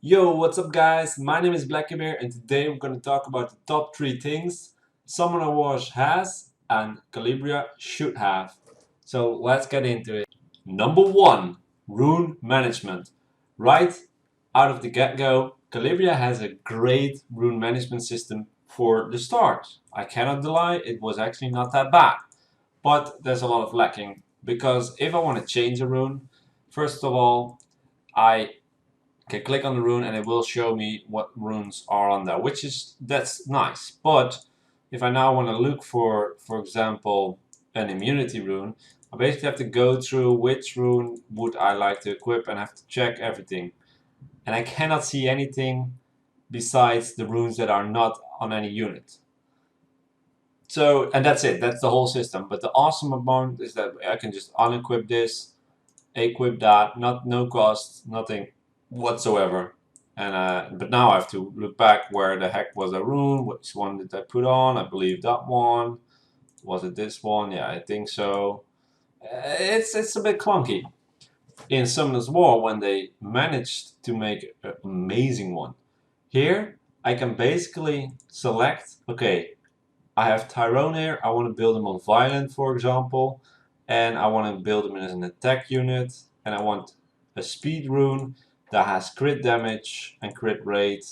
Yo, what's up guys? My name is Blackybear and today we're going to talk about the top 3 things Summoner Wars has and Calibria should have. So let's get into it. Number 1, Rune Management. Right out of the get-go, Calibria has a great rune management system for the start. I cannot deny it was actually not that bad, but there's a lot of lacking because if I want to change a rune, first of all, I can click on the rune and it will show me what runes are on there, that's nice. But if I now want to look for example, an immunity rune, I basically have to go through which rune would I like to equip and have to check everything. And I cannot see anything besides the runes that are not on any unit. So, and that's it, that's the whole system. But the awesome amount is that I can just unequip this, equip that, no cost, nothing whatsoever. And but now I have to look back where the heck was a rune, which one did I put on? I believe that one. Was it this one? Yeah, I think so. It's a bit clunky. In Summoner's War, when they managed to make an amazing one. Here, I can basically select, okay, I have Tyrone here, I want to build him on Violent, for example, and I want to build him as an attack unit, and I want a speed rune that has crit damage and crit rate.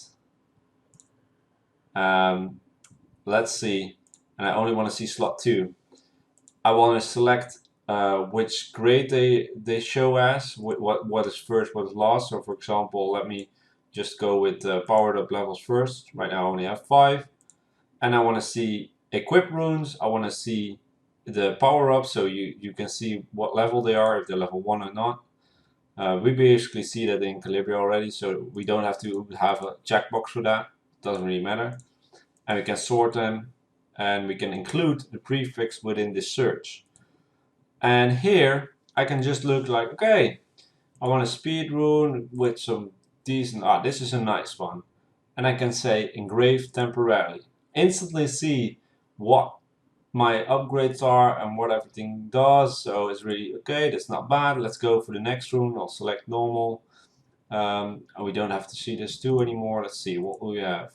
Let's see, and I only want to see slot 2. I want to select which grade they show as, what is first, what is last. So for example, let me just go with powered up levels first. Right now I only have 5. And I want to see equip runes. I want to see the power up, so you can see what level they are, if they're level 1 or not. We basically see that in Calibria already, so we don't have to have a checkbox for that. It doesn't really matter. And we can sort them, and we can include the prefix within this search. And here I can just look like, okay, I want a speed rune with some decent, this is a nice one. And I can say engrave temporarily. Instantly see what my upgrades are and what everything does. So it's really okay, that's not bad. Let's go for the next rune. I'll select normal. And we don't have to see this too anymore. Let's see what we have.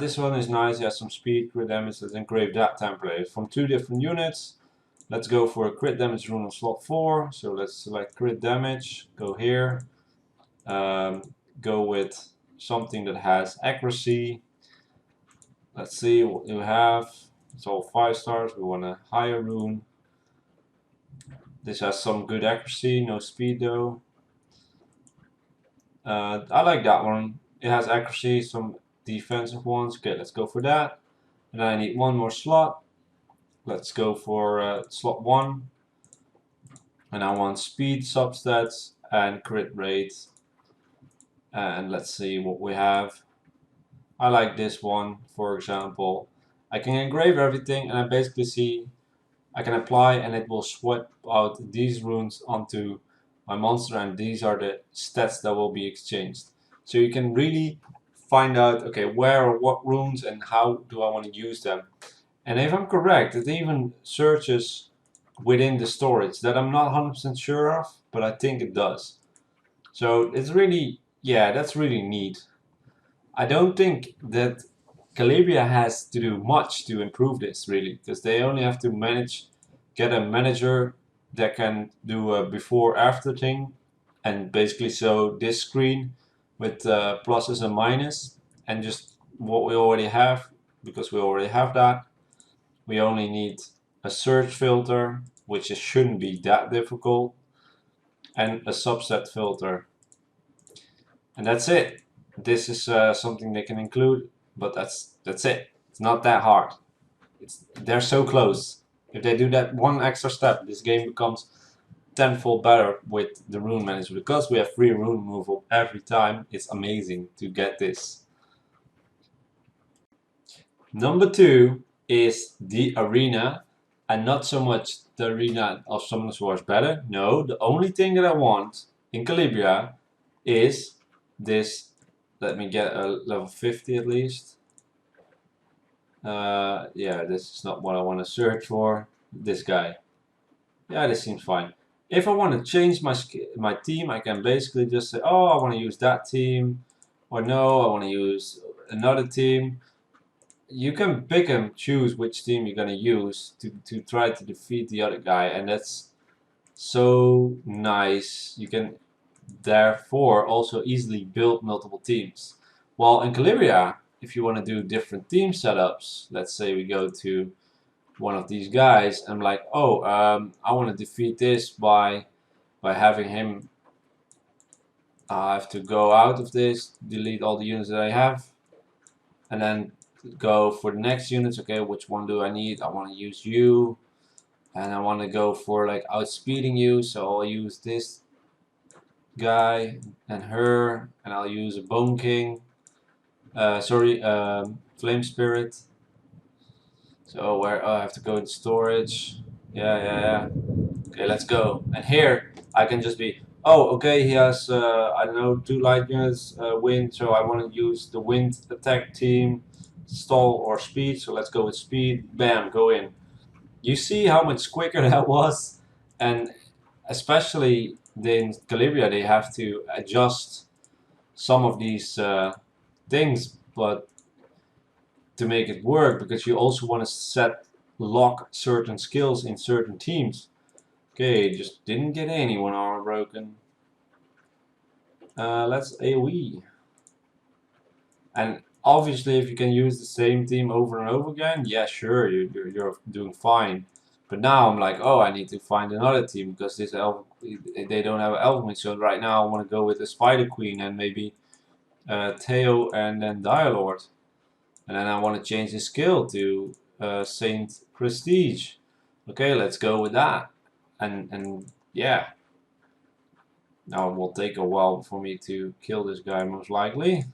This one is nice. It has some speed, crit damage. Let's engrave that template from 2 different units. Let's go for a crit damage rune on slot 4. So let's select crit damage. Go here. Go with something that has accuracy. Let's see what you have. It's all 5 stars. We want a higher rune. This has some good accuracy, no speed though. I like that one. It has accuracy, some defensive ones. Okay, let's go for that. And I need one more slot. Let's go for slot 1. And I want speed, substats, and crit rate. And let's see what we have. I like this one, for example. I can engrave everything and I basically see I can apply and it will swap out these runes onto my monster, and these are the stats that will be exchanged. So you can really find out, okay, where or what runes and how do I want to use them. And if I'm correct, it even searches within the storage that I'm not 100% sure of, but I think it does. So it's really, yeah, that's really neat. I don't think that Calibria has to do much to improve this, really, because they only have to get a manager that can do a before-after thing, and basically show this screen with pluses and minus, and just what we already have, because we already have that. We only need a search filter, which shouldn't be that difficult, and a subset filter. And that's it. This is something they can include, but that's it. It's not that hard. They're so close. If they do that one extra step, this game becomes tenfold better with the rune manager. Because we have free rune removal every time, it's amazing to get this. Number 2 is the arena, and not so much the arena of Summoners War is better. No, the only thing that I want in Calibria is this. Let me get a level 50 at least. Yeah, this is not what I want to search for. This guy. Yeah, this seems fine. If I want to change my team, I can basically just say, oh, I want to use that team, or no, I want to use another team. You can pick and choose which team you're going to use to try to defeat the other guy, and that's so nice. You can therefore also easily build multiple teams. While in Calibria, if you want to do different team setups, let's say we go to one of these guys, I'm like, oh, I want to defeat this by having him. I have to go out of this, delete all the units that I have, and then go for the next units. Okay, which one do I need? I want to use you, and I want to go for like outspeeding you, so I'll use this guy and her, and I'll use a Bone King. Flame Spirit. So where I have to go in storage. Yeah. Okay, let's go. And here I can just be. Oh, okay. He has I don't know 2 light units, wind. So I want to use the wind attack team, stall or speed. So let's go with speed. Bam, go in. You see how much quicker that was, and especially in Calibria, they have to adjust some of these things, but to make it work, because you also want to lock certain skills in certain teams. Okay, just didn't get anyone armor broken. Let's AoE. And obviously, if you can use the same team over and over again, yeah, sure, you're doing fine. But now I'm like, oh, I need to find another team because this elf, they don't have Elven. So right now I want to go with the Spider Queen and maybe Theo and then Dialord. And then I want to change the skill to Saint Prestige. Okay, let's go with that. And yeah. Now it will take a while for me to kill this guy most likely.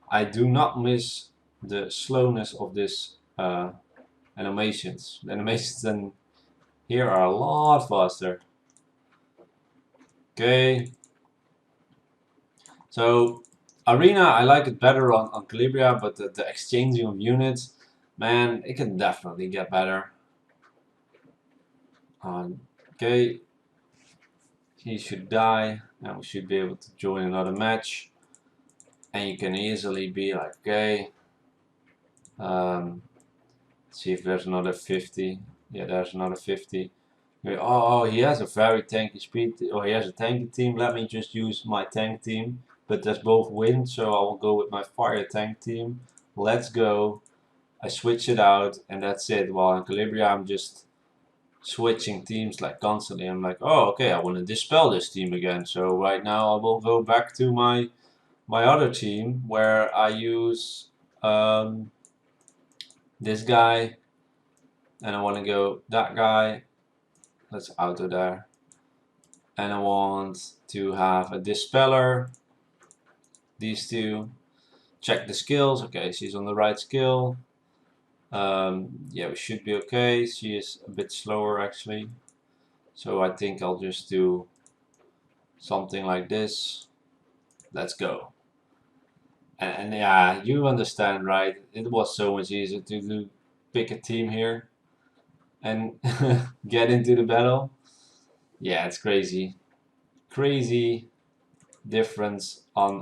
I do not miss the slowness of this animations. The animations then here are a lot faster. Okay. So Arena, I like it better on Calibria, but the exchanging of units, man, it can definitely get better. Okay, he should die, and we should be able to join another match. And you can easily be like, okay, see if there's another 50. Yeah, there's another 50. Oh, he has a very tanky speed. Oh, he has a tanky team. Let me just use my tank team. But there's both wind, so I will go with my fire tank team. Let's go. I switch it out, and that's it. While in Calibria, I'm just switching teams like constantly. I'm like, oh, okay, I want to dispel this team again. So right now, I will go back to my other team where I use this guy, and I want to go that guy. Let's auto there. And I want to have a dispeller. These two. Check the skills. Okay, she's on the right skill. Yeah, we should be okay. She is a bit slower actually. So I think I'll just do something like this. Let's go. And yeah, you understand, right? It was so much easier to pick a team here and get into the battle. Yeah, it's crazy. Crazy difference on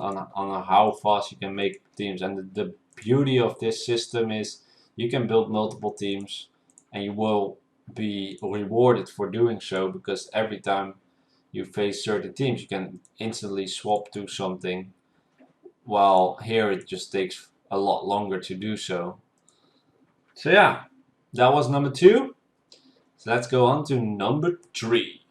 how fast you can make teams. And the beauty of this system is you can build multiple teams and you will be rewarded for doing so, because every time you face certain teams you can instantly swap to something, while here it just takes a lot longer to do so. So yeah, that was number 2. So let's go on to number 3.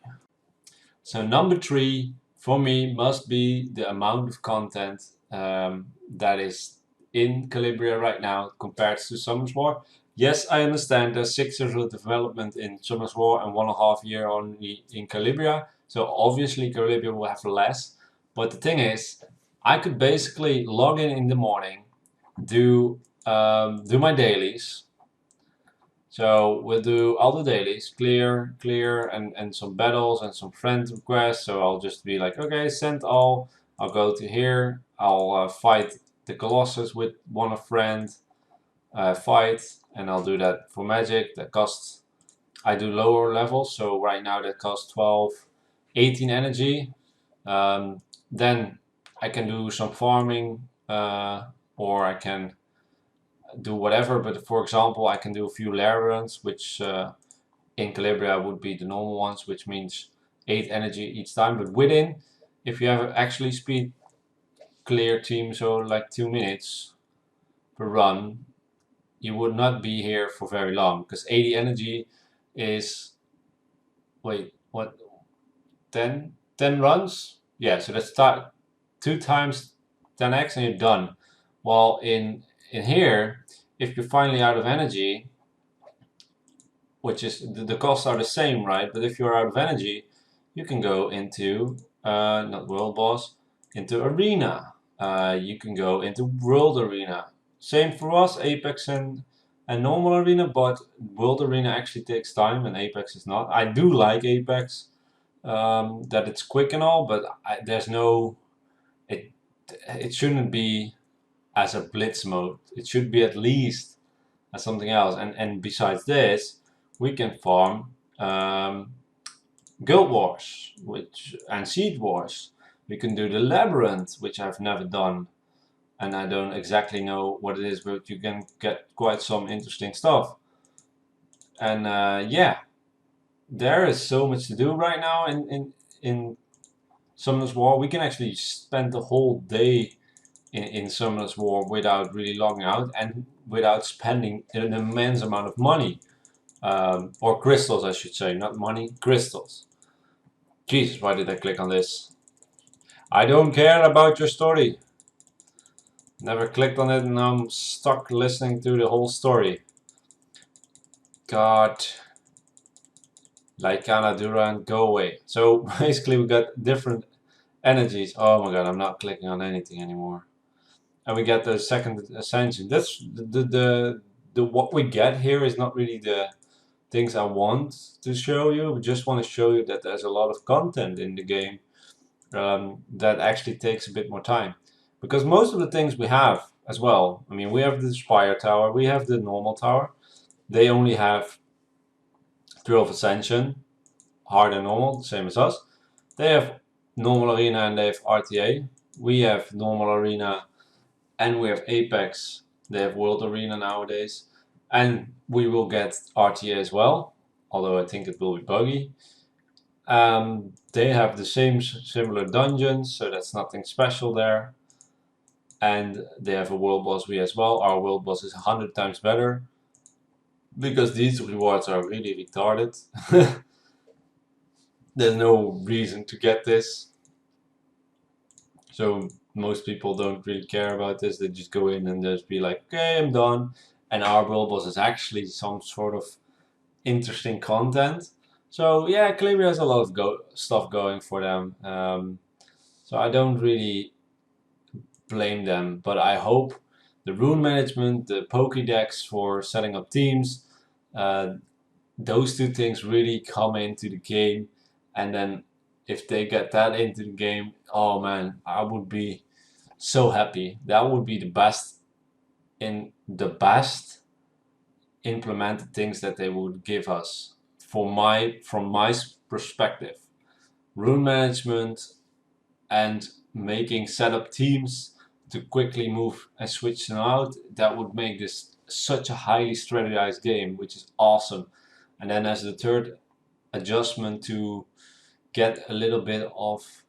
So number 3 for me must be the amount of content that is in Calibria right now compared to Summer's War. Yes, I understand there's 6 years of development in Summer's War and 1.5 year only in Calibria. So obviously Calibria will have less. But the thing is, I could basically log in the morning, do my dailies. So we'll do all the dailies, clear, and some battles and some friend requests. So I'll just be like, okay, send all. I'll go to here. I'll fight the Colossus with one of friend, fight, and I'll do that for magic. That costs I do lower levels, so right now that costs 12, 18 energy. Then I can do some farming, or I can do whatever. But for example, I can do a few lair runs, which in Calibria would be the normal ones, which means 8 energy each time. But within, if you have actually speed clear team, so like 2 minutes per run, you would not be here for very long, because 80 energy is, wait, what, 10 runs? Yeah, so that's 2 times 10x and you're done. While in here, if you're finally out of energy, which is the costs are the same, right? But if you're out of energy, you can go into not world boss, into arena. You can go into world arena. Same for us, Apex and normal arena, but world arena actually takes time and Apex is not. I do like Apex, that it's quick and all, but there's no, it shouldn't be as a blitz mode. It should be at least as something else. And besides this, we can farm Guild Wars, and Seed Wars. We can do the Labyrinth, which I've never done, and I don't exactly know what it is, but you can get quite some interesting stuff. And yeah, there is so much to do right now in Summoner's War. We can actually spend the whole day in Summoner's War without really logging out and without spending an immense amount of money. Or crystals, I should say, not money, crystals. Jesus, why did I click on this? I don't care about your story. Never clicked on it and now I'm stuck listening to the whole story. God. Lycana, Duran, go away. So basically we got different energies. Oh my god, I'm not clicking on anything anymore. And we get the second ascension. That's the what we get here is not really the things I want to show you. I just want to show you that there's a lot of content in the game, that actually takes a bit more time. Because most of the things we have as well, I mean, we have the Spire Tower, we have the normal tower. They only have Thrill of Ascension, hard and normal, same as us. They have normal arena and they have RTA. We have normal arena and we have Apex. They have World Arena nowadays. And we will get RTA as well, although I think it will be buggy. They have the same similar dungeons, so that's nothing special there. And they have a world boss we as well. Our world boss is 100 times better, because these rewards are really retarded. There's no reason to get this. So most people don't really care about this. They just go in and just be like, okay, I'm done. And our world boss is actually some sort of interesting content. So yeah, Calibria has a lot of stuff going for them. So I don't really blame them, but I hope the rune management, the Pokédex for setting up teams, those two things really come into the game. And then if they get that into the game, oh man, I would be so happy. That would be the best implemented things that they would give us from my perspective. Rune management and making setup teams to quickly move and switch them out, that would make this such a highly strategized game, which is awesome. And then as the third adjustment, to get a little bit of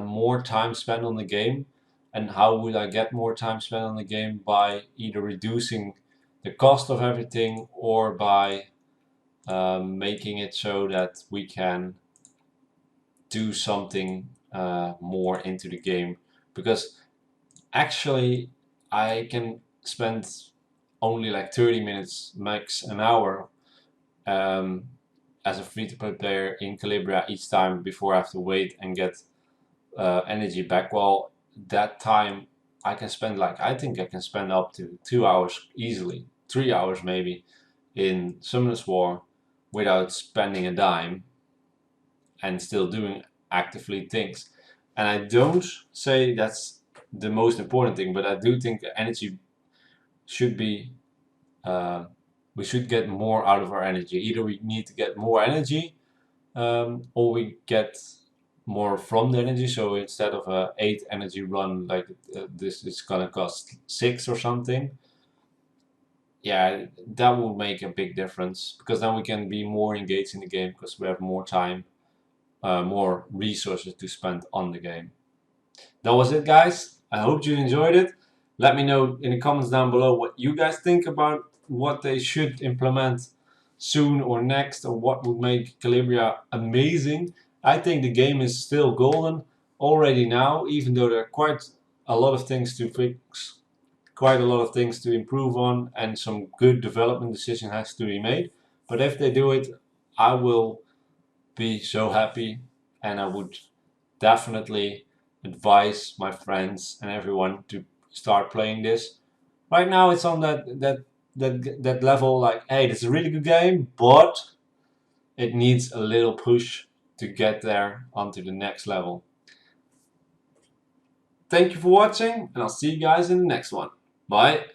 more time spent on the game. And how would I get more time spent on the game? By either reducing the cost of everything, or by making it so that we can do something more into the game. Because actually I can spend only like 30 minutes, max an hour, as a free-to-play player in Calibria each time, before I have to wait and get energy back. Well, that time I can spend, like, I think I can spend up to 2 hours easily, 3 hours maybe, in Summoner's War without spending a dime, and still doing actively things. And I don't say that's the most important thing, but I do think energy should be we should get more out of our energy. Either we need to get more energy, or we get more from the energy. So instead of a 8 energy run, like this is gonna cost 6 or something. Yeah, that will make a big difference, because then we can be more engaged in the game because we have more time, more resources to spend on the game. That was it, guys. I hope you enjoyed it. Let me know in the comments down below what you guys think about what they should implement soon or next, or what would make Calibria amazing. I think the game is still golden already now, even though there are quite a lot of things to fix, quite a lot of things to improve on, and some good development decision has to be made. But if they do it, I will be so happy, and I would definitely advise my friends and everyone to start playing this. Right now it's on that level, like, hey, this is a really good game, but it needs a little push to get there onto the next level. Thank you for watching, and I'll see you guys in the next one. Bye.